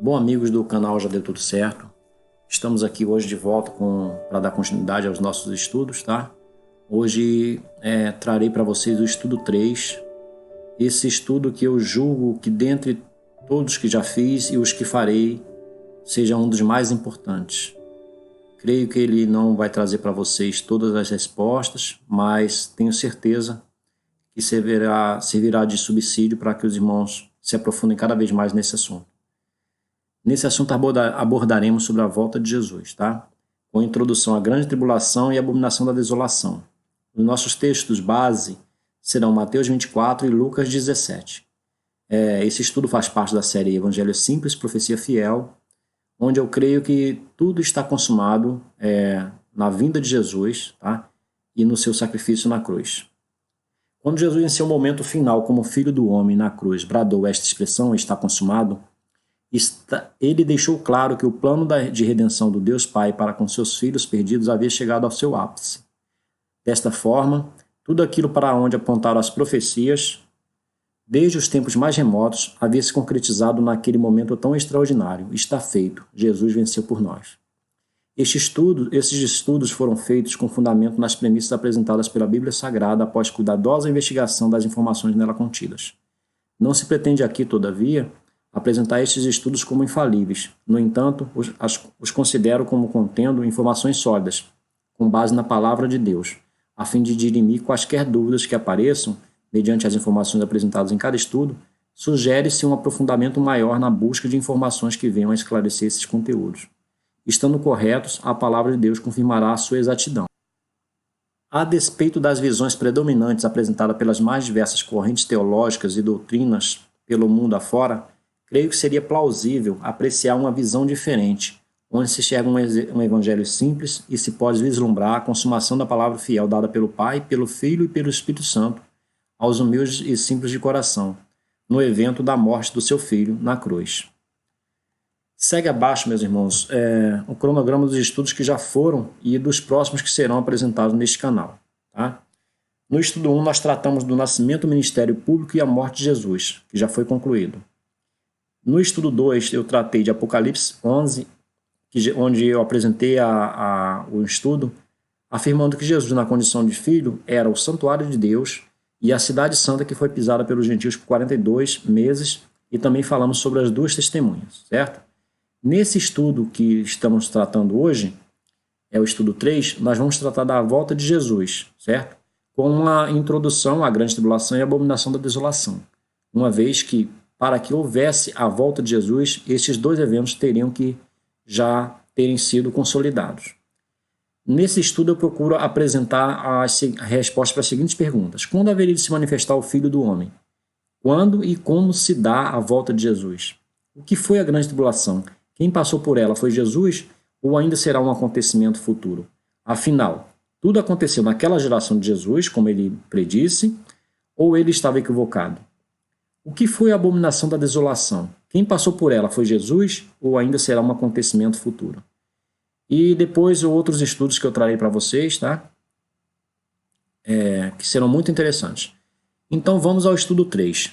Bom, amigos do canal Já Deu Tudo Certo, estamos aqui hoje de volta para dar continuidade aos nossos estudos, tá? Hoje trarei para vocês o estudo 3, esse estudo que eu julgo que dentre todos que já fiz e os que farei, seja um dos mais importantes. Creio que ele não vai trazer para vocês todas as respostas, mas tenho certeza que servirá de subsídio para que os irmãos se aprofundem cada vez mais nesse assunto. Nesse assunto abordaremos sobre a volta de Jesus, tá? Com introdução à grande tribulação e abominação da desolação. Os nossos textos base serão Mateus 24 e Lucas 17. Esse estudo faz parte da série Evangelho Simples, Profecia Fiel, onde eu creio que tudo está consumado na vinda de Jesus, tá? E no seu sacrifício na cruz. Quando Jesus, em seu momento final como Filho do Homem na cruz, bradou esta expressão, está consumado, ele deixou claro que o plano de redenção do Deus Pai para com seus filhos perdidos havia chegado ao seu ápice. Desta forma, tudo aquilo para onde apontaram as profecias, desde os tempos mais remotos, havia se concretizado naquele momento tão extraordinário. Está feito, Jesus venceu por nós. Esses estudos foram feitos com fundamento nas premissas apresentadas pela Bíblia Sagrada após cuidadosa investigação das informações nela contidas. Não se pretende aqui, todavia, apresentar estes estudos como infalíveis. No entanto, os considero como contendo informações sólidas, com base na palavra de Deus, a fim de dirimir quaisquer dúvidas que apareçam, mediante as informações apresentadas em cada estudo, sugere-se um aprofundamento maior na busca de informações que venham a esclarecer esses conteúdos. Estando corretos, a palavra de Deus confirmará a sua exatidão. A despeito das visões predominantes apresentadas pelas mais diversas correntes teológicas e doutrinas pelo mundo afora, creio que seria plausível apreciar uma visão diferente, onde se enxerga um evangelho simples e se pode vislumbrar a consumação da palavra fiel dada pelo Pai, pelo Filho e pelo Espírito Santo aos humildes e simples de coração, no evento da morte do seu Filho na cruz. Segue abaixo, meus irmãos, o cronograma dos estudos que já foram e dos próximos que serão apresentados neste canal. Tá? No estudo 1, nós tratamos do nascimento, ministério público e a morte de Jesus, que já foi concluído. No estudo 2, eu tratei de Apocalipse 11, onde eu apresentei o estudo, afirmando que Jesus, na condição de filho, era o santuário de Deus e a cidade santa que foi pisada pelos gentios por 42 meses, e também falamos sobre as duas testemunhas, certo? Nesse estudo que estamos tratando hoje, o estudo 3, nós vamos tratar da volta de Jesus, certo? Com uma introdução à grande tribulação e abominação da desolação, uma vez que, para que houvesse a volta de Jesus, estes dois eventos teriam que já terem sido consolidados. Nesse estudo eu procuro apresentar as respostas para as seguintes perguntas. Quando haveria de se manifestar o Filho do Homem? Quando e como se dá a volta de Jesus? O que foi a grande tribulação? Quem passou por ela foi Jesus ou ainda será um acontecimento futuro? Afinal, tudo aconteceu naquela geração de Jesus, como ele predisse, ou ele estava equivocado? O que foi a abominação da desolação? Quem passou por ela foi Jesus ou ainda será um acontecimento futuro? E depois outros estudos que eu trarei para vocês, tá? Que serão muito interessantes. Então vamos ao estudo 3.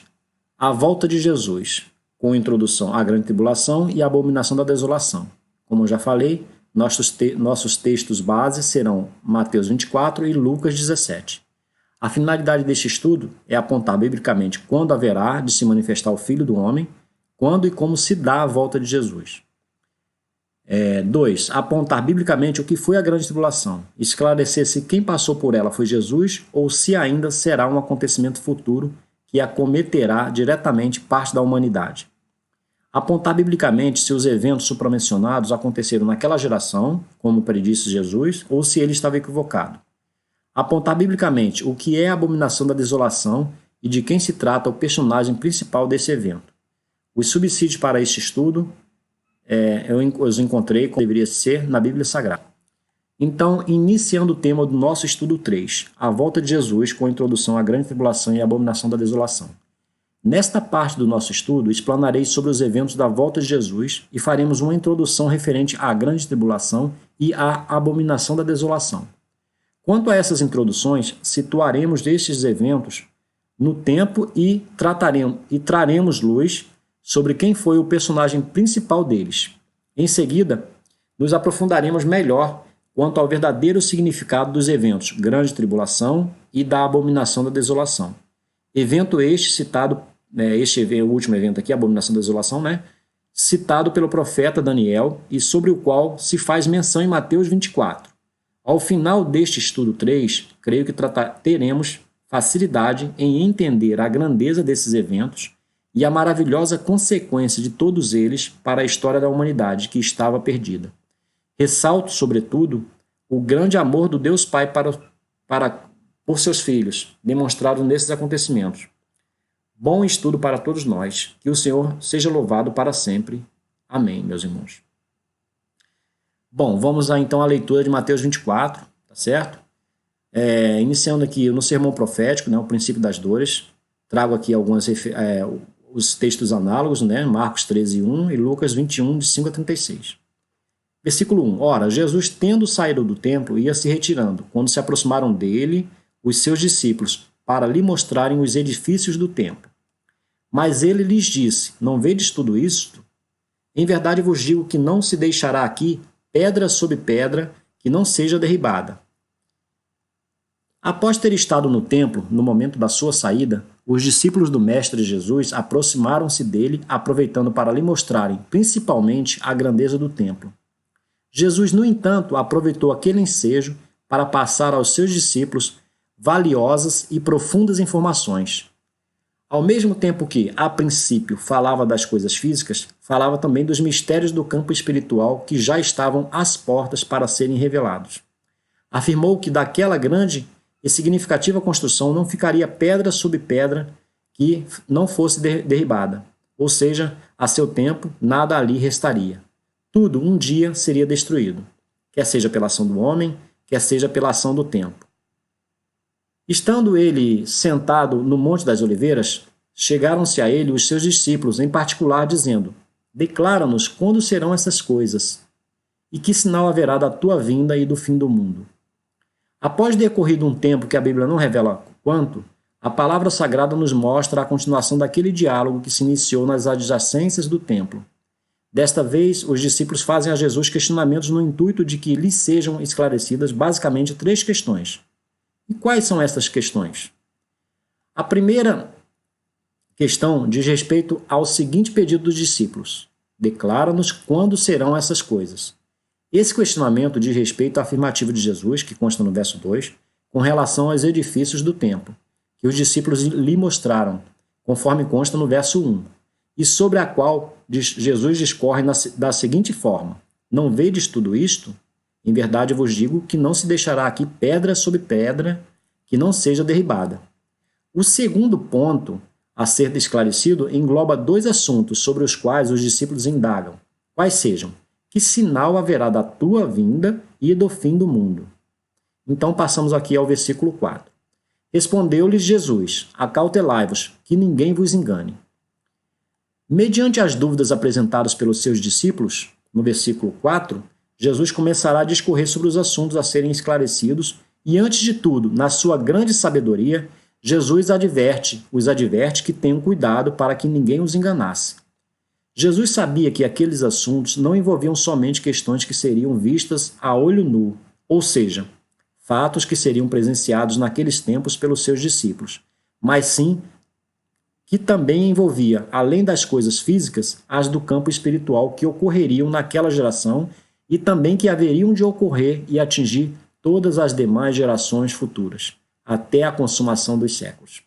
A volta de Jesus, com introdução à grande tribulação e à abominação da desolação. Como eu já falei, nossos textos base serão Mateus 24 e Lucas 17. A finalidade deste estudo é apontar biblicamente quando haverá de se manifestar o Filho do Homem, quando e como se dá a volta de Jesus. 2. Apontar biblicamente o que foi a grande tribulação, esclarecer se quem passou por ela foi Jesus ou se ainda será um acontecimento futuro que acometerá diretamente parte da humanidade. Apontar biblicamente se os eventos supramencionados aconteceram naquela geração, como predisse Jesus, ou se ele estava equivocado. Apontar biblicamente o que é a abominação da desolação e de quem se trata o personagem principal desse evento. Os subsídios para este estudo eu os encontrei como deveria ser na Bíblia Sagrada. Então, iniciando o tema do nosso estudo 3, a volta de Jesus com a introdução à grande tribulação e à abominação da desolação. Nesta parte do nosso estudo, explanarei sobre os eventos da volta de Jesus e faremos uma introdução referente à grande tribulação e à abominação da desolação. Quanto a essas introduções, situaremos estes eventos no tempo e traremos luz sobre quem foi o personagem principal deles. Em seguida, nos aprofundaremos melhor quanto ao verdadeiro significado dos eventos Grande Tribulação e da Abominação da Desolação. Evento este citado, o último evento aqui, a Abominação da Desolação, citado pelo profeta Daniel e sobre o qual se faz menção em Mateus 24. Ao final deste estudo 3, creio que teremos facilidade em entender a grandeza desses eventos e a maravilhosa consequência de todos eles para a história da humanidade que estava perdida. Ressalto, sobretudo, o grande amor do Deus Pai por seus filhos, demonstrado nesses acontecimentos. Bom estudo para todos nós. Que o Senhor seja louvado para sempre. Amém, meus irmãos. Bom, vamos lá então à leitura de Mateus 24, tá certo? Iniciando aqui no sermão profético, o princípio das dores. Trago aqui os textos análogos, Marcos 13:1 e Lucas 21, de 5 a 36. Versículo 1. Ora, Jesus, tendo saído do templo, ia se retirando, quando se aproximaram dele os seus discípulos, para lhe mostrarem os edifícios do templo. Mas ele lhes disse: Não vedes tudo isto? Em verdade vos digo que não se deixará aqui pedra sobre pedra que não seja derribada. Após ter estado no templo, no momento da sua saída, os discípulos do Mestre Jesus aproximaram-se dele, aproveitando para lhe mostrarem, principalmente, a grandeza do templo. Jesus, no entanto, aproveitou aquele ensejo para passar aos seus discípulos valiosas e profundas informações. Ao mesmo tempo que, a princípio, falava das coisas físicas, falava também dos mistérios do campo espiritual que já estavam às portas para serem revelados. Afirmou que daquela grande e significativa construção não ficaria pedra sobre pedra que não fosse derribada, ou seja, a seu tempo nada ali restaria. Tudo um dia seria destruído, quer seja pela ação do homem, quer seja pela ação do tempo. Estando ele sentado no Monte das Oliveiras, chegaram-se a ele os seus discípulos, em particular, dizendo: Declara-nos quando serão essas coisas, e que sinal haverá da tua vinda e do fim do mundo. Após decorrido um tempo que a Bíblia não revela quanto, a palavra sagrada nos mostra a continuação daquele diálogo que se iniciou nas adjacências do templo. Desta vez, os discípulos fazem a Jesus questionamentos no intuito de que lhes sejam esclarecidas basicamente 3 questões. E quais são essas questões? A primeira questão diz respeito ao seguinte pedido dos discípulos: Declara-nos quando serão essas coisas. Esse questionamento diz respeito à afirmativa de Jesus, que consta no verso 2, com relação aos edifícios do templo, que os discípulos lhe mostraram, conforme consta no verso 1, e sobre a qual Jesus discorre da seguinte forma: Não vedes tudo isto? Em verdade vos digo que não se deixará aqui pedra sobre pedra que não seja derribada. O segundo ponto a ser esclarecido engloba 2 assuntos sobre os quais os discípulos indagam, quais sejam: que sinal haverá da tua vinda e do fim do mundo? Então passamos aqui ao versículo 4. Respondeu-lhes Jesus: Acautelai-vos, que ninguém vos engane. Mediante as dúvidas apresentadas pelos seus discípulos, no versículo 4, Jesus começará a discorrer sobre os assuntos a serem esclarecidos e, antes de tudo, na sua grande sabedoria, Jesus os adverte que tenham cuidado para que ninguém os enganasse. Jesus sabia que aqueles assuntos não envolviam somente questões que seriam vistas a olho nu, ou seja, fatos que seriam presenciados naqueles tempos pelos seus discípulos, mas sim que também envolvia, além das coisas físicas, as do campo espiritual que ocorreriam naquela geração e também que haveriam de ocorrer e atingir todas as demais gerações futuras, até a consumação dos séculos.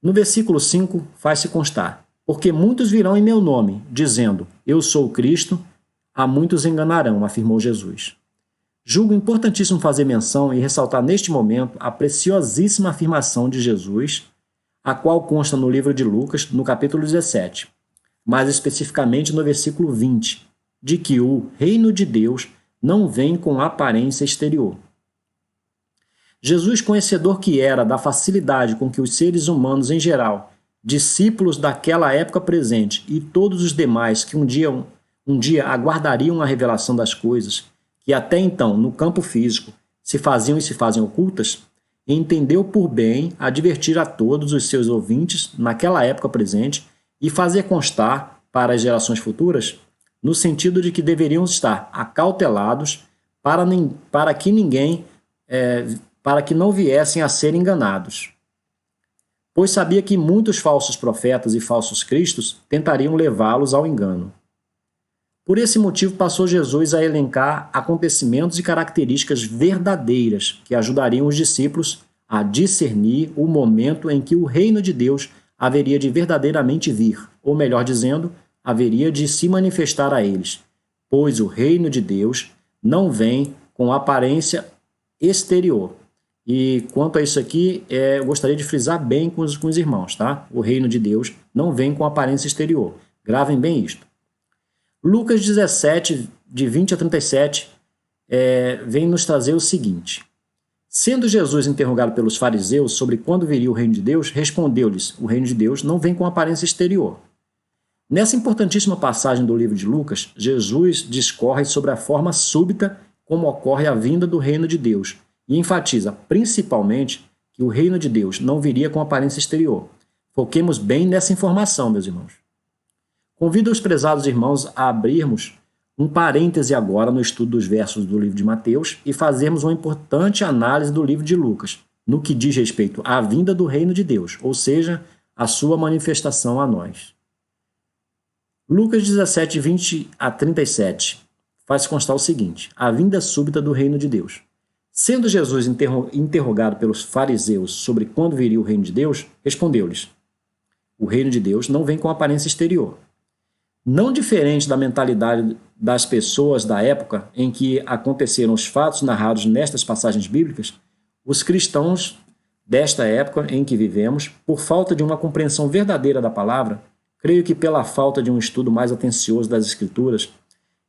No versículo 5, faz-se constar: Porque muitos virão em meu nome, dizendo: Eu sou o Cristo, a muitos enganarão, afirmou Jesus. Julgo importantíssimo fazer menção e ressaltar neste momento a preciosíssima afirmação de Jesus, a qual consta no livro de Lucas, no capítulo 17, mais especificamente no versículo 20, de que o reino de Deus não vem com aparência exterior. Jesus, conhecedor que era da facilidade com que os seres humanos em geral, discípulos daquela época presente e todos os demais que um dia aguardariam a revelação das coisas, que até então, no campo físico, se faziam e se fazem ocultas, entendeu por bem advertir a todos os seus ouvintes, naquela época presente, e fazer constar para as gerações futuras, no sentido de que deveriam estar acautelados para que para que não viessem a ser enganados. Pois sabia que muitos falsos profetas e falsos cristos tentariam levá-los ao engano. Por esse motivo, passou Jesus a elencar acontecimentos e características verdadeiras que ajudariam os discípulos a discernir o momento em que o reino de Deus haveria de verdadeiramente vir, ou melhor dizendo, haveria de se manifestar a eles, pois o reino de Deus não vem com aparência exterior. E quanto a isso aqui, eu gostaria de frisar bem com os irmãos, tá? O reino de Deus não vem com aparência exterior. Gravem bem isto. Lucas 17, de 20 a 37, vem nos trazer o seguinte. Sendo Jesus interrogado pelos fariseus sobre quando viria o reino de Deus, respondeu-lhes, o reino de Deus não vem com aparência exterior. Nessa importantíssima passagem do livro de Lucas, Jesus discorre sobre a forma súbita como ocorre a vinda do reino de Deus e enfatiza principalmente que o reino de Deus não viria com aparência exterior. Foquemos bem nessa informação, meus irmãos. Convido os prezados irmãos a abrirmos um parêntese agora no estudo dos versos do livro de Mateus e fazermos uma importante análise do livro de Lucas, no que diz respeito à vinda do reino de Deus, ou seja, a sua manifestação a nós. Lucas 17, 20 a 37 faz constar o seguinte, a vinda súbita do reino de Deus. Sendo Jesus interrogado pelos fariseus sobre quando viria o reino de Deus, respondeu-lhes, o reino de Deus não vem com aparência exterior. Não diferente da mentalidade das pessoas da época em que aconteceram os fatos narrados nestas passagens bíblicas, os cristãos desta época em que vivemos, por falta de uma compreensão verdadeira da palavra, creio que pela falta de um estudo mais atencioso das Escrituras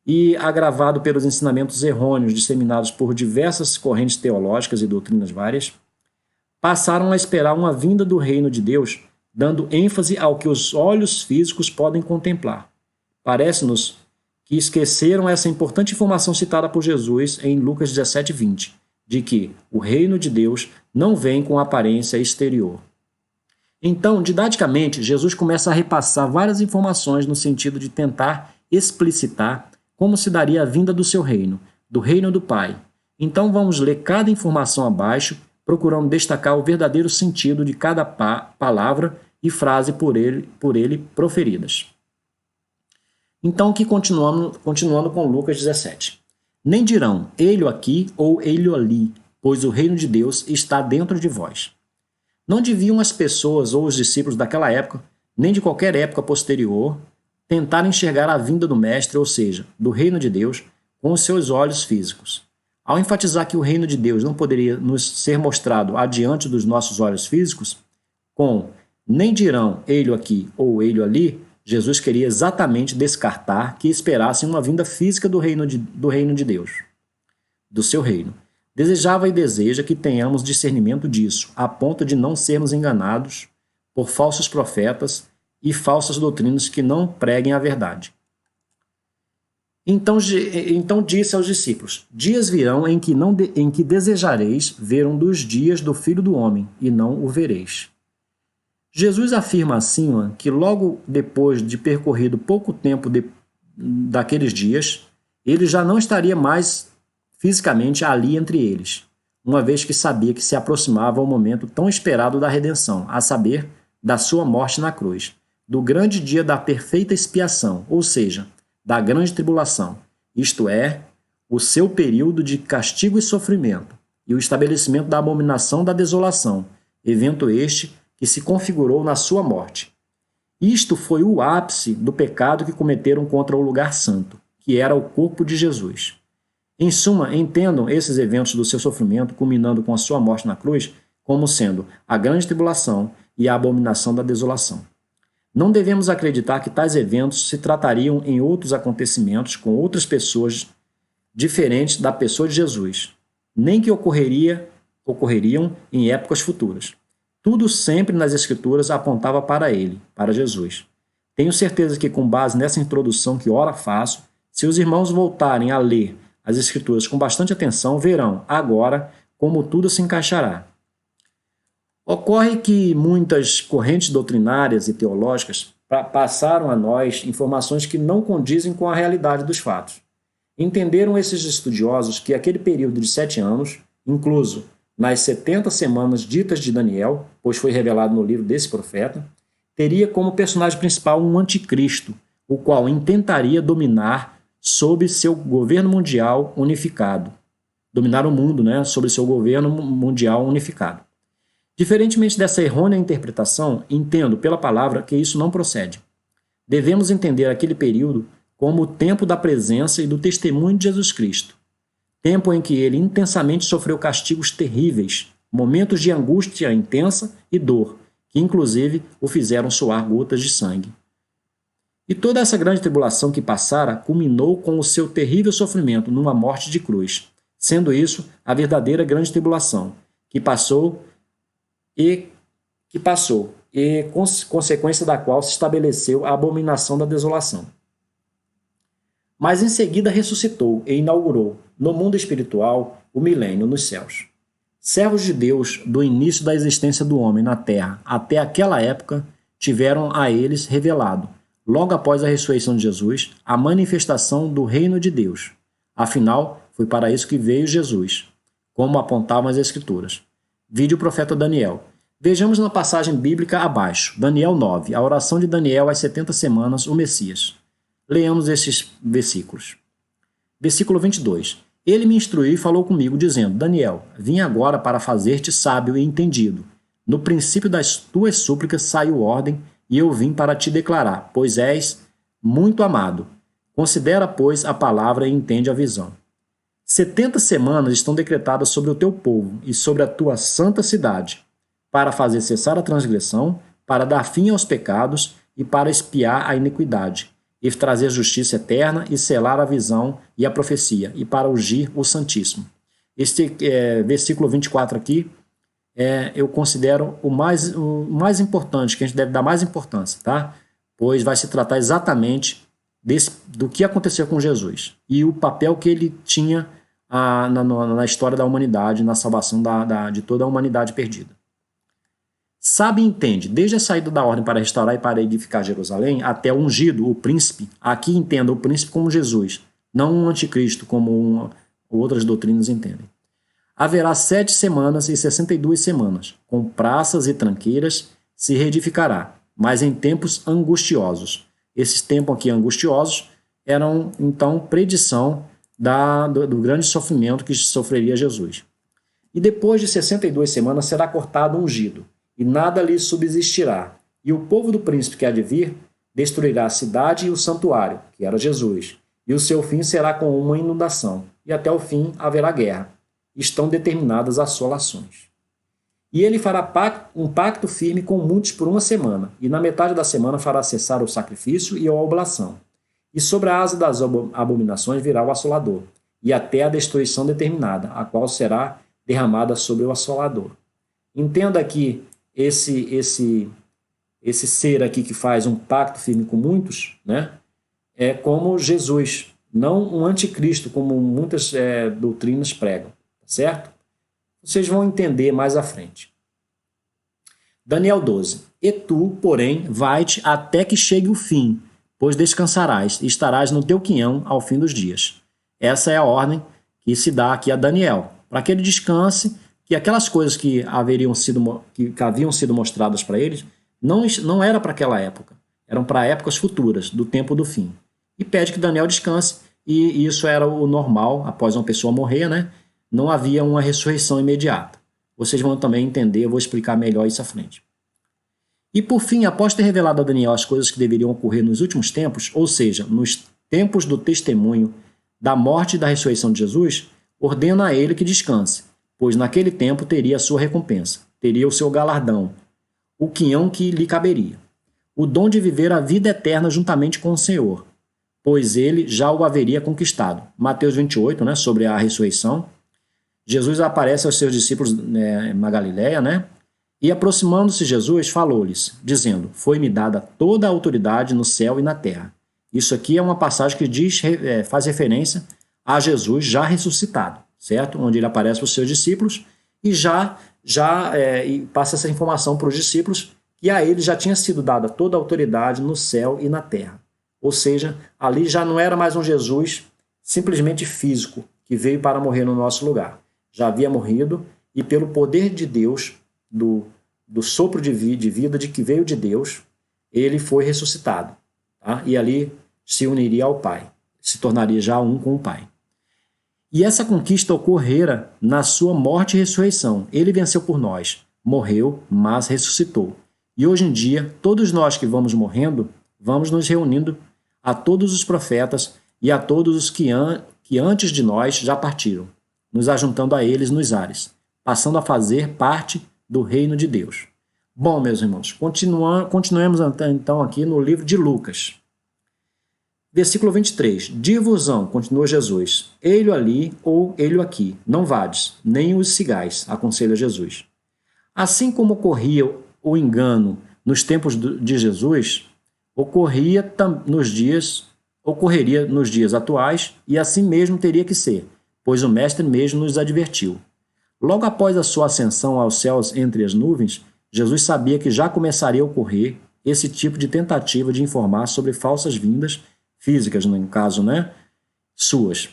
e agravado pelos ensinamentos errôneos disseminados por diversas correntes teológicas e doutrinas várias, passaram a esperar uma vinda do reino de Deus, dando ênfase ao que os olhos físicos podem contemplar. Parece-nos que esqueceram essa importante informação citada por Jesus em Lucas 17, 20, de que o reino de Deus não vem com aparência exterior. Então, didaticamente, Jesus começa a repassar várias informações no sentido de tentar explicitar como se daria a vinda do seu reino, do reino do Pai. Então, vamos ler cada informação abaixo, procurando destacar o verdadeiro sentido de cada palavra e frase por ele proferidas. Então, que continuando com Lucas 17. Nem dirão, ele aqui ou ele ali, pois o reino de Deus está dentro de vós. Não deviam as pessoas ou os discípulos daquela época, nem de qualquer época posterior, tentar enxergar a vinda do Mestre, ou seja, do reino de Deus, com os seus olhos físicos. Ao enfatizar que o reino de Deus não poderia nos ser mostrado adiante dos nossos olhos físicos, com nem dirão ele aqui ou ele ali, Jesus queria exatamente descartar que esperassem uma vinda física do reino de Deus, do seu reino. Desejava e deseja que tenhamos discernimento disso, a ponto de não sermos enganados por falsos profetas e falsas doutrinas que não preguem a verdade. Então disse aos discípulos, dias virão em que desejareis ver um dos dias do Filho do Homem, e não o vereis. Jesus afirma acima que logo depois de percorrido pouco tempo daqueles dias, ele já não estaria mais fisicamente ali entre eles, uma vez que sabia que se aproximava o momento tão esperado da redenção, a saber, da sua morte na cruz, do grande dia da perfeita expiação, ou seja, da grande tribulação, isto é, o seu período de castigo e sofrimento, e o estabelecimento da abominação da desolação, evento este que se configurou na sua morte. Isto foi o ápice do pecado que cometeram contra o lugar santo, que era o corpo de Jesus. Em suma, entendam esses eventos do seu sofrimento, culminando com a sua morte na cruz, como sendo a grande tribulação e a abominação da desolação. Não devemos acreditar que tais eventos se tratariam em outros acontecimentos com outras pessoas diferentes da pessoa de Jesus, nem que ocorreriam em épocas futuras. Tudo sempre nas Escrituras apontava para ele, para Jesus. Tenho certeza que, com base nessa introdução que ora faço, se os irmãos voltarem a ler as Escrituras com bastante atenção, verão agora como tudo se encaixará. Ocorre que muitas correntes doutrinárias e teológicas passaram a nós informações que não condizem com a realidade dos fatos. Entenderam esses estudiosos que aquele período de 7 anos, incluso nas 70 semanas ditas de Daniel, pois foi revelado no livro desse profeta, teria como personagem principal um anticristo, o qual intentaria dominar sob seu governo mundial unificado. Dominar o mundo, né, sob seu governo mundial unificado. Diferentemente dessa errônea interpretação, entendo pela palavra que isso não procede. Devemos entender aquele período como o tempo da presença e do testemunho de Jesus Cristo, tempo em que ele intensamente sofreu castigos terríveis, momentos de angústia intensa e dor, que inclusive o fizeram suar gotas de sangue. E toda essa grande tribulação que passara culminou com o seu terrível sofrimento numa morte de cruz, sendo isso a verdadeira grande tribulação, que passou e consequência da qual se estabeleceu a abominação da desolação. Mas em seguida ressuscitou e inaugurou, no mundo espiritual, o milênio nos céus. Servos de Deus, do início da existência do homem na terra até aquela época, tiveram a eles revelado, logo após a ressurreição de Jesus, a manifestação do reino de Deus. Afinal, foi para isso que veio Jesus, como apontavam as Escrituras. Vide o profeta Daniel. Vejamos na passagem bíblica abaixo, Daniel 9, a oração de Daniel às 70 semanas, o Messias. Leamos esses versículos. Versículo 22. Ele me instruiu e falou comigo, dizendo, Daniel, vim agora para fazer-te sábio e entendido. No princípio das tuas súplicas saiu ordem, e eu vim para te declarar, pois és muito amado. Considera, pois, a palavra e entende a visão. 70 semanas estão decretadas sobre o teu povo e sobre a tua santa cidade, para fazer cessar a transgressão, para dar fim aos pecados e para expiar a iniquidade, e trazer justiça eterna e selar a visão e a profecia, e para ungir o Santíssimo. Este versículo 24 aqui, eu considero o mais importante, que a gente deve dar mais importância, tá? Pois vai se tratar exatamente do que aconteceu com Jesus e o papel que ele tinha na história da humanidade, na salvação de toda a humanidade perdida. Sabe e entende, desde a saída da ordem para restaurar e para edificar Jerusalém, até o ungido, o príncipe, aqui entenda o príncipe como Jesus, não um anticristo, como outras doutrinas entendem. Haverá 7 semanas e 62 semanas, com praças e tranqueiras se reedificará, mas em tempos angustiosos. Esses tempos aqui angustiosos eram, então, predição do grande sofrimento que sofreria Jesus. E depois de 62 semanas será cortado o ungido, e nada lhe subsistirá. E o povo do príncipe que há de vir destruirá a cidade e o santuário, que era Jesus, e o seu fim será com uma inundação, e até o fim haverá guerra. Estão determinadas assolações. E ele fará um pacto firme com muitos por 1 semana, e na metade da semana fará cessar o sacrifício e a oblação. E sobre a asa das abominações virá o assolador, e até a destruição determinada, a qual será derramada sobre o assolador. Entenda aqui esse ser aqui que faz um pacto firme com muitos, né? É como Jesus, não um anticristo, como muitas doutrinas pregam, certo? Vocês vão entender mais à frente. Daniel 12. E tu, porém, vai-te até que chegue o fim, pois descansarás e estarás no teu quinhão ao fim dos dias. Essa é a ordem que se dá aqui a Daniel, para que ele descanse, que aquelas coisas que haviam sido mostradas para eles não era para aquela época, eram para épocas futuras, do tempo do fim. E pede que Daniel descanse, e isso era o normal, após uma pessoa morrer, né? Não havia uma ressurreição imediata. Vocês vão também entender, eu vou explicar melhor isso à frente. E por fim, após ter revelado a Daniel as coisas que deveriam ocorrer nos últimos tempos, ou seja, nos tempos do testemunho da morte e da ressurreição de Jesus, ordena a ele que descanse, pois naquele tempo teria a sua recompensa, teria o seu galardão, o quinhão que lhe caberia, o dom de viver a vida eterna juntamente com o Senhor, pois ele já o haveria conquistado. Mateus 28, né, sobre a ressurreição. Jesus aparece aos seus discípulos na Galileia, né? E aproximando-se Jesus, falou-lhes, dizendo, foi-me dada toda a autoridade no céu e na terra. Isso aqui é uma passagem que faz referência a Jesus já ressuscitado, certo? Onde ele aparece para os seus discípulos e e passa essa informação para os discípulos que a ele já tinha sido dada toda a autoridade no céu e na terra. Ou seja, ali já não era mais um Jesus simplesmente físico, que veio para morrer no nosso lugar. Já havia morrido e pelo poder de Deus, do sopro de vida de que veio de Deus, ele foi ressuscitado. Tá? E ali se uniria ao Pai, se tornaria já um com o Pai. E essa conquista ocorrera na sua morte e ressurreição. Ele venceu por nós, morreu, mas ressuscitou. E hoje em dia, todos nós que vamos morrendo, vamos nos reunindo a todos os profetas e a todos os que antes de nós já partiram, nos ajuntando a eles nos ares, passando a fazer parte do reino de Deus. Bom, meus irmãos, continuemos então aqui no livro de Lucas. Versículo 23. Dir-vos-ão, continua Jesus, ei-lo ali ou ei-lo aqui, não vades, nem os sigais, aconselha Jesus. Assim como ocorria o engano nos tempos de Jesus, ocorreria nos dias atuais, e assim mesmo teria que ser, pois o Mestre mesmo nos advertiu. Logo após a sua ascensão aos céus entre as nuvens, Jesus sabia que já começaria a ocorrer esse tipo de tentativa de informar sobre falsas vindas físicas, no caso, suas.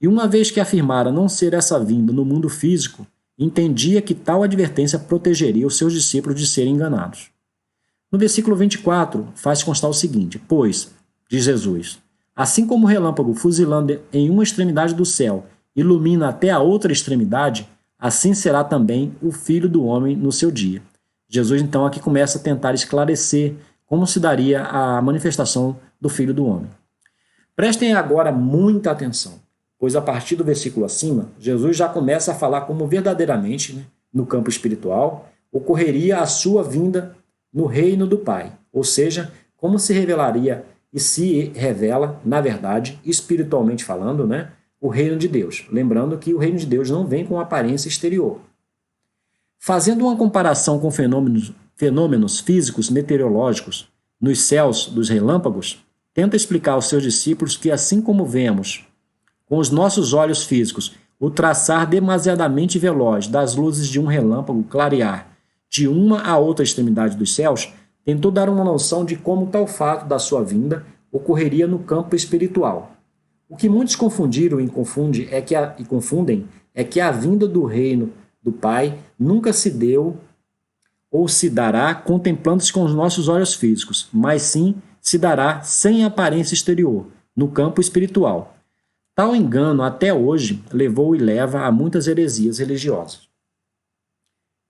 E uma vez que afirmara não ser essa vinda no mundo físico, entendia que tal advertência protegeria os seus discípulos de serem enganados. No versículo 24, faz constar o seguinte: pois, diz Jesus, assim como o relâmpago fuzilando em uma extremidade do céu ilumina até a outra extremidade, assim será também o Filho do Homem no seu dia. Jesus, então, aqui começa a tentar esclarecer como se daria a manifestação do Filho do Homem. Prestem agora muita atenção, pois a partir do versículo acima, Jesus já começa a falar como verdadeiramente, no campo espiritual, ocorreria a sua vinda no reino do Pai, ou seja, como se revelaria e se revela, na verdade, espiritualmente falando, o reino de Deus. Lembrando que o reino de Deus não vem com aparência exterior. Fazendo uma comparação com fenômenos físicos meteorológicos nos céus dos relâmpagos, tenta explicar aos seus discípulos que, assim como vemos com os nossos olhos físicos o traçar demasiadamente veloz das luzes de um relâmpago clarear de uma a outra extremidade dos céus, tentou dar uma noção de como tal fato da sua vinda ocorreria no campo espiritual. O que muitos confundiram e confundem é que a vinda do reino do Pai nunca se deu ou se dará contemplando-se com os nossos olhos físicos, mas sim se dará sem aparência exterior, no campo espiritual. Tal engano até hoje levou e leva a muitas heresias religiosas.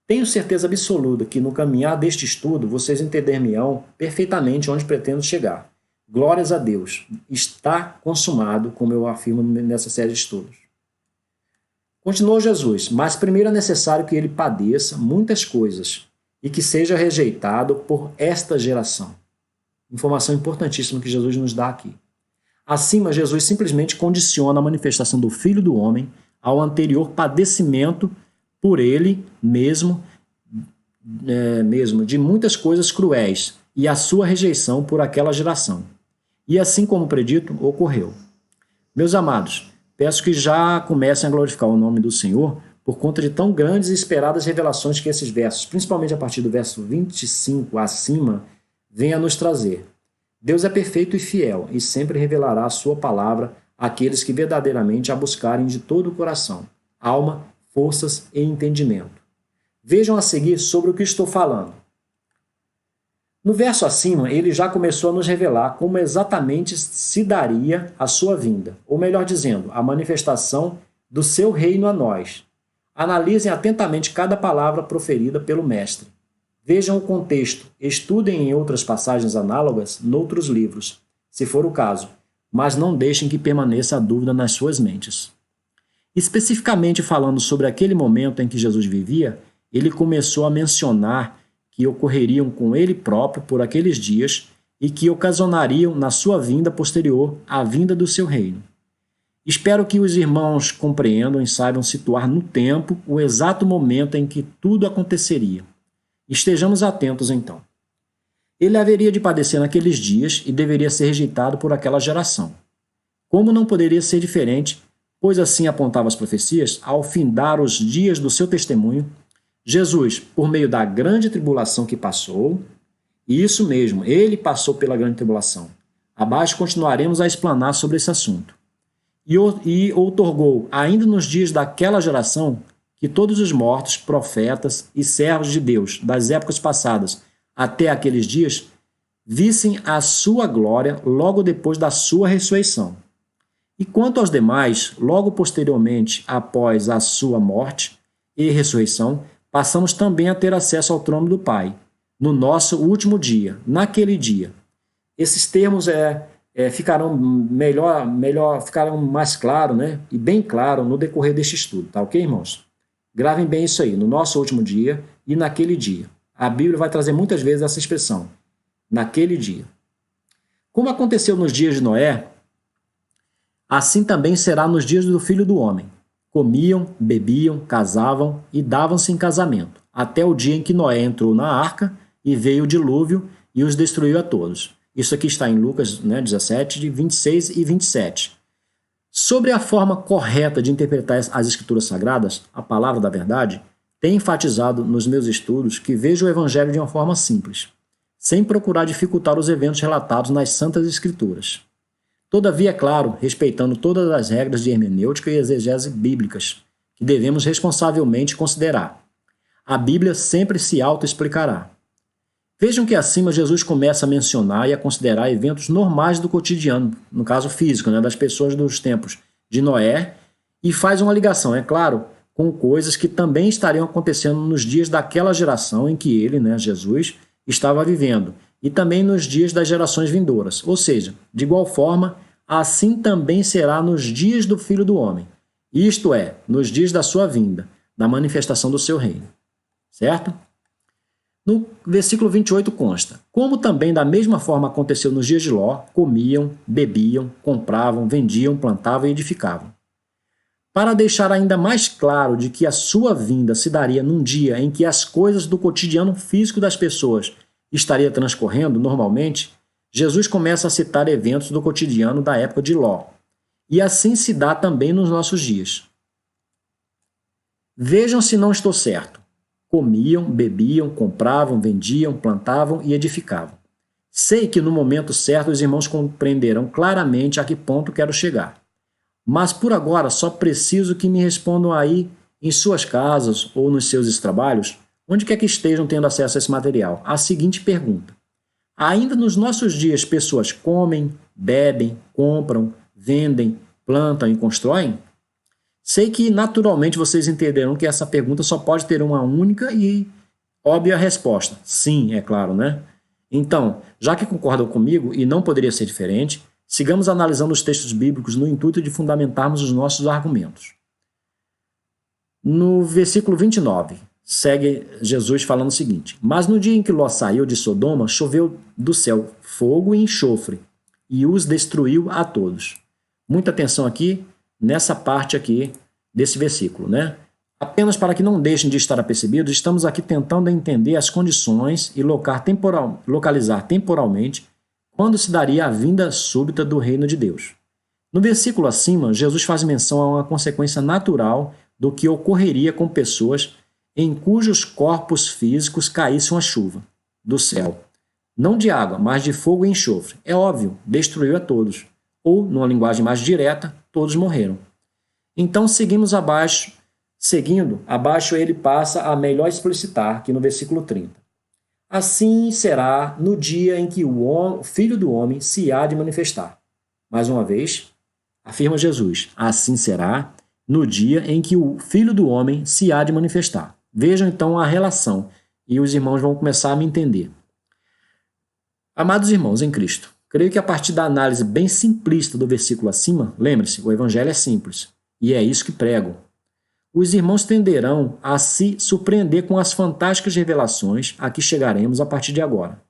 Tenho certeza absoluta que no caminhar deste estudo vocês entenderão perfeitamente onde pretendo chegar. Glórias a Deus, está consumado, como eu afirmo nessa série de estudos. Continuou Jesus, mas primeiro é necessário que ele padeça muitas coisas e que seja rejeitado por esta geração. Informação importantíssima que Jesus nos dá aqui. Acima, Jesus simplesmente condiciona a manifestação do Filho do Homem ao anterior padecimento por ele mesmo de muitas coisas cruéis e a sua rejeição por aquela geração. E assim como predito, ocorreu. Meus amados, peço que já comecem a glorificar o nome do Senhor por conta de tão grandes e esperadas revelações que esses versos, principalmente a partir do verso 25 acima, vêm a nos trazer. Deus é perfeito e fiel e sempre revelará a sua palavra àqueles que verdadeiramente a buscarem de todo o coração, alma, forças e entendimento. Vejam a seguir sobre o que estou falando. No verso acima, ele já começou a nos revelar como exatamente se daria a sua vinda, ou melhor dizendo, a manifestação do seu reino a nós. Analisem atentamente cada palavra proferida pelo Mestre. Vejam o contexto, estudem em outras passagens análogas noutros livros, se for o caso, mas não deixem que permaneça a dúvida nas suas mentes. Especificamente falando sobre aquele momento em que Jesus vivia, ele começou a mencionar que ocorreriam com ele próprio por aqueles dias e que ocasionariam na sua vinda posterior a vinda do seu reino. Espero que os irmãos compreendam e saibam situar no tempo o exato momento em que tudo aconteceria. Estejamos atentos então. Ele haveria de padecer naqueles dias e deveria ser rejeitado por aquela geração. Como não poderia ser diferente, pois assim apontavam as profecias, ao findar os dias do seu testemunho, Jesus, por meio da grande tribulação que passou, e isso mesmo, ele passou pela grande tribulação. Abaixo continuaremos a explanar sobre esse assunto. E outorgou, ainda nos dias daquela geração, que todos os mortos, profetas e servos de Deus das épocas passadas até aqueles dias vissem a sua glória logo depois da sua ressurreição. E quanto aos demais, logo posteriormente após a sua morte e ressurreição, passamos também a ter acesso ao trono do Pai, no nosso último dia, naquele dia. Esses termos ficarão ficarão mais claros, né? E bem claro no decorrer deste estudo, tá ok, irmãos? Gravem bem isso aí, no nosso último dia e naquele dia. A Bíblia vai trazer muitas vezes essa expressão, naquele dia. Como aconteceu nos dias de Noé, assim também será nos dias do Filho do Homem. Comiam, bebiam, casavam e davam-se em casamento, até o dia em que Noé entrou na arca e veio o dilúvio e os destruiu a todos. Isso aqui está em Lucas 17, de 26 e 27. Sobre a forma correta de interpretar as Escrituras Sagradas, a palavra da verdade, tenho enfatizado nos meus estudos que vejo o Evangelho de uma forma simples, sem procurar dificultar os eventos relatados nas Santas Escrituras. Todavia, é claro, respeitando todas as regras de hermenêutica e exegese bíblicas, que devemos responsavelmente considerar. A Bíblia sempre se autoexplicará. Vejam que acima Jesus começa a mencionar e a considerar eventos normais do cotidiano, no caso físico, das pessoas dos tempos de Noé, e faz uma ligação, é claro, com coisas que também estariam acontecendo nos dias daquela geração em que ele, Jesus, estava vivendo, e também nos dias das gerações vindouras. Ou seja, de igual forma, assim também será nos dias do Filho do Homem, isto é, nos dias da sua vinda, da manifestação do seu reino. Certo? No versículo 28 consta: como também da mesma forma aconteceu nos dias de Ló, comiam, bebiam, compravam, vendiam, plantavam e edificavam. Para deixar ainda mais claro de que a sua vinda se daria num dia em que as coisas do cotidiano físico das pessoas estaria transcorrendo normalmente, Jesus começa a citar eventos do cotidiano da época de Ló. E assim se dá também nos nossos dias. Vejam se não estou certo. Comiam, bebiam, compravam, vendiam, plantavam e edificavam. Sei que no momento certo os irmãos compreenderão claramente a que ponto quero chegar. Mas por agora só preciso que me respondam aí em suas casas ou nos seus trabalhos, onde quer que estejam tendo acesso a esse material, a seguinte pergunta: ainda nos nossos dias pessoas comem, bebem, compram, vendem, plantam e constroem? Sei que naturalmente vocês entenderão que essa pergunta só pode ter uma única e óbvia resposta. Sim, é claro, né? Então, já que concordam comigo e não poderia ser diferente, sigamos analisando os textos bíblicos no intuito de fundamentarmos os nossos argumentos. No versículo 29, segue Jesus falando o seguinte: mas no dia em que Ló saiu de Sodoma, choveu do céu fogo e enxofre, e os destruiu a todos. Muita atenção aqui, nessa parte aqui desse versículo, né? Apenas para que não deixem de estar apercebidos, estamos aqui tentando entender as condições e localizar temporalmente quando se daria a vinda súbita do reino de Deus. No versículo acima, Jesus faz menção a uma consequência natural do que ocorreria com pessoas em cujos corpos físicos caísse uma chuva do céu. Não de água, mas de fogo e enxofre. É óbvio, destruiu a todos. Ou, numa linguagem mais direta, todos morreram. Então, seguindo abaixo ele passa a melhor explicitar, que no versículo 30. Assim será no dia em que o Filho do Homem se há de manifestar. Mais uma vez, afirma Jesus, assim será no dia em que o Filho do Homem se há de manifestar. Vejam então a relação, e os irmãos vão começar a me entender. Amados irmãos em Cristo, creio que a partir da análise bem simplista do versículo acima, lembre-se, o Evangelho é simples, e é isso que prego. Os irmãos tenderão a se surpreender com as fantásticas revelações a que chegaremos a partir de agora.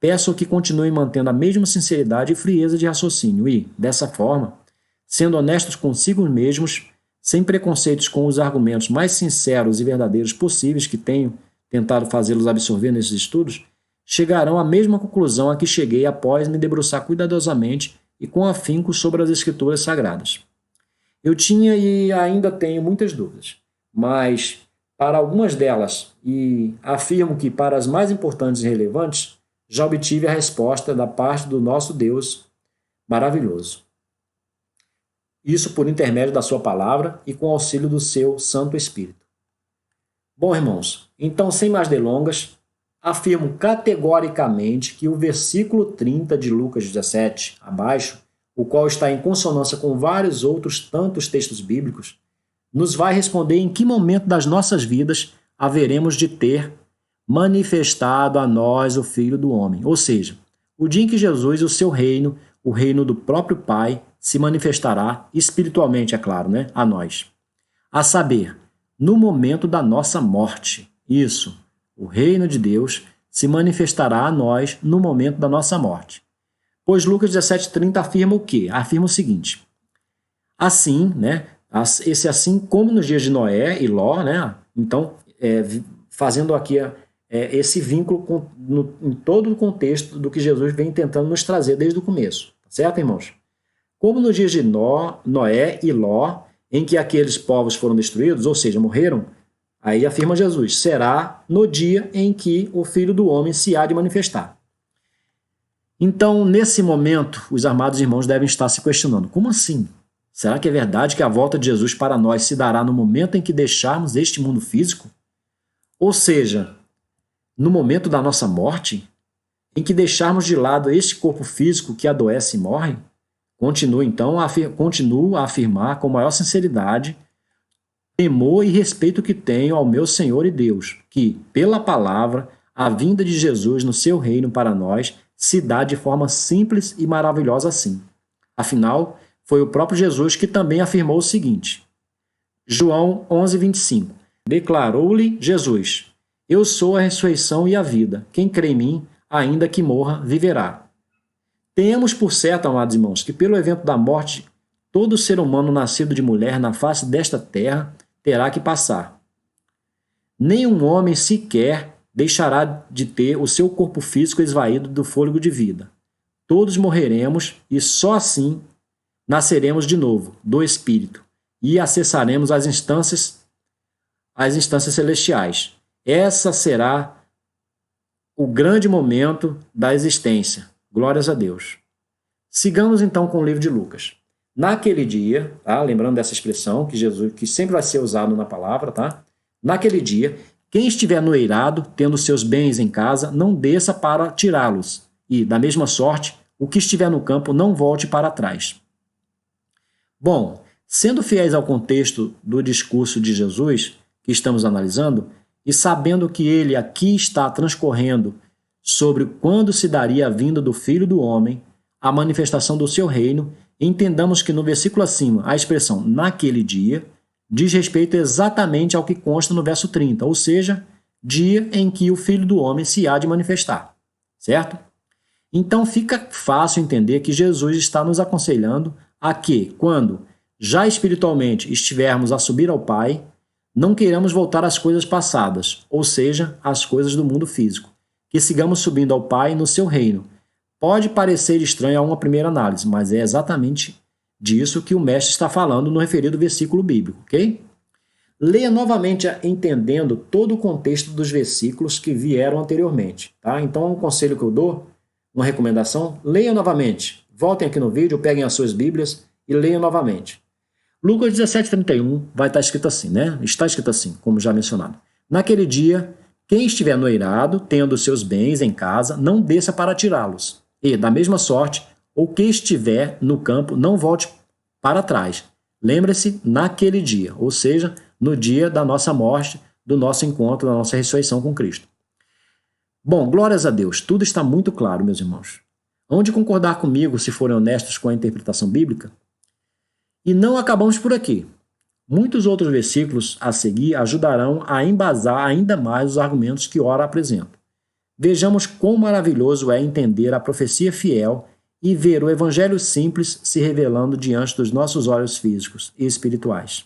Peço que continuem mantendo a mesma sinceridade e frieza de raciocínio e, dessa forma, sendo honestos consigo mesmos, sem preconceitos com os argumentos mais sinceros e verdadeiros possíveis que tenho tentado fazê-los absorver nesses estudos, chegarão à mesma conclusão a que cheguei após me debruçar cuidadosamente e com afinco sobre as Escrituras Sagradas. Eu tinha e ainda tenho muitas dúvidas, mas para algumas delas e afirmo que para as mais importantes e relevantes, já obtive a resposta da parte do nosso Deus maravilhoso. Isso por intermédio da sua palavra e com o auxílio do seu Santo Espírito. Bom, irmãos, então sem mais delongas, afirmo categoricamente que o versículo 30 de Lucas 17, abaixo, o qual está em consonância com vários outros tantos textos bíblicos, nos vai responder em que momento das nossas vidas haveremos de ter manifestado a nós o Filho do Homem. Ou seja, o dia em que Jesus e o seu reino, o reino do próprio Pai, se manifestará, espiritualmente, é claro, né, a nós. A saber, no momento da nossa morte. Isso, o reino de Deus se manifestará a nós no momento da nossa morte. Pois Lucas 17,30 afirma o quê? Afirma o seguinte: assim, né, esse assim como nos dias de Noé e Ló, né, então, fazendo aqui esse vínculo em todo o contexto do que Jesus vem tentando nos trazer desde o começo. Certo, irmãos? Como nos dias de Noé e Ló, em que aqueles povos foram destruídos, ou seja, morreram, aí afirma Jesus, será no dia em que o Filho do Homem se há de manifestar. Então, nesse momento, os amados irmãos devem estar se questionando, como assim? Será que é verdade que a volta de Jesus para nós se dará no momento em que deixarmos este mundo físico? Ou seja, no momento da nossa morte, em que deixarmos de lado este corpo físico que adoece e morre? Continuo a afirmar com maior sinceridade, temor e respeito que tenho ao meu Senhor e Deus, que, pela palavra, a vinda de Jesus no seu reino para nós se dá de forma simples e maravilhosa assim. Afinal, foi o próprio Jesus que também afirmou o seguinte. João 11:25. Declarou-lhe Jesus: Eu sou a ressurreição e a vida. Quem crê em mim, ainda que morra, viverá. Tenhamos por certo, amados irmãos, que pelo evento da morte, todo ser humano nascido de mulher na face desta terra terá que passar. Nenhum homem sequer deixará de ter o seu corpo físico esvaído do fôlego de vida. Todos morreremos e só assim nasceremos de novo, do Espírito, e acessaremos as instâncias celestiais. Essa será o grande momento da existência. Glórias a Deus. Sigamos então com o livro de Lucas. Naquele dia, tá? Lembrando dessa expressão que sempre vai ser usado na palavra, tá? Naquele dia, quem estiver no eirado, tendo seus bens em casa, não desça para tirá-los. E, da mesma sorte, o que estiver no campo não volte para trás. Bom, sendo fiéis ao contexto do discurso de Jesus que estamos analisando, e sabendo que ele aqui está transcorrendo sobre quando se daria a vinda do Filho do Homem, a manifestação do seu reino, entendamos que no versículo acima, a expressão naquele dia, diz respeito exatamente ao que consta no verso 30, ou seja, dia em que o Filho do Homem se há de manifestar, certo? Então fica fácil entender que Jesus está nos aconselhando a que, quando já espiritualmente estivermos a subir ao Pai, não queiramos voltar às coisas passadas, ou seja, às coisas do mundo físico, que sigamos subindo ao Pai no seu reino. Pode parecer estranho a uma primeira análise, mas é exatamente disso que o mestre está falando no referido versículo bíblico, ok? Leia novamente entendendo todo o contexto dos versículos que vieram anteriormente, tá? Então, um conselho que eu dou, uma recomendação, leia novamente. Voltem aqui no vídeo, peguem as suas Bíblias e leiam novamente. Lucas 17:31 vai estar escrito assim, né? Está escrito assim, como já mencionado. Naquele dia, quem estiver no eirado, tendo seus bens em casa, não desça para tirá-los. E, da mesma sorte, o que estiver no campo, não volte para trás. Lembre-se, naquele dia, ou seja, no dia da nossa morte, do nosso encontro, da nossa ressurreição com Cristo. Bom, glórias a Deus, tudo está muito claro, meus irmãos. Hão de concordar comigo, se forem honestos com a interpretação bíblica? E não acabamos por aqui. Muitos outros versículos a seguir ajudarão a embasar ainda mais os argumentos que ora apresento. Vejamos quão maravilhoso é entender a profecia fiel e ver o evangelho simples se revelando diante dos nossos olhos físicos e espirituais.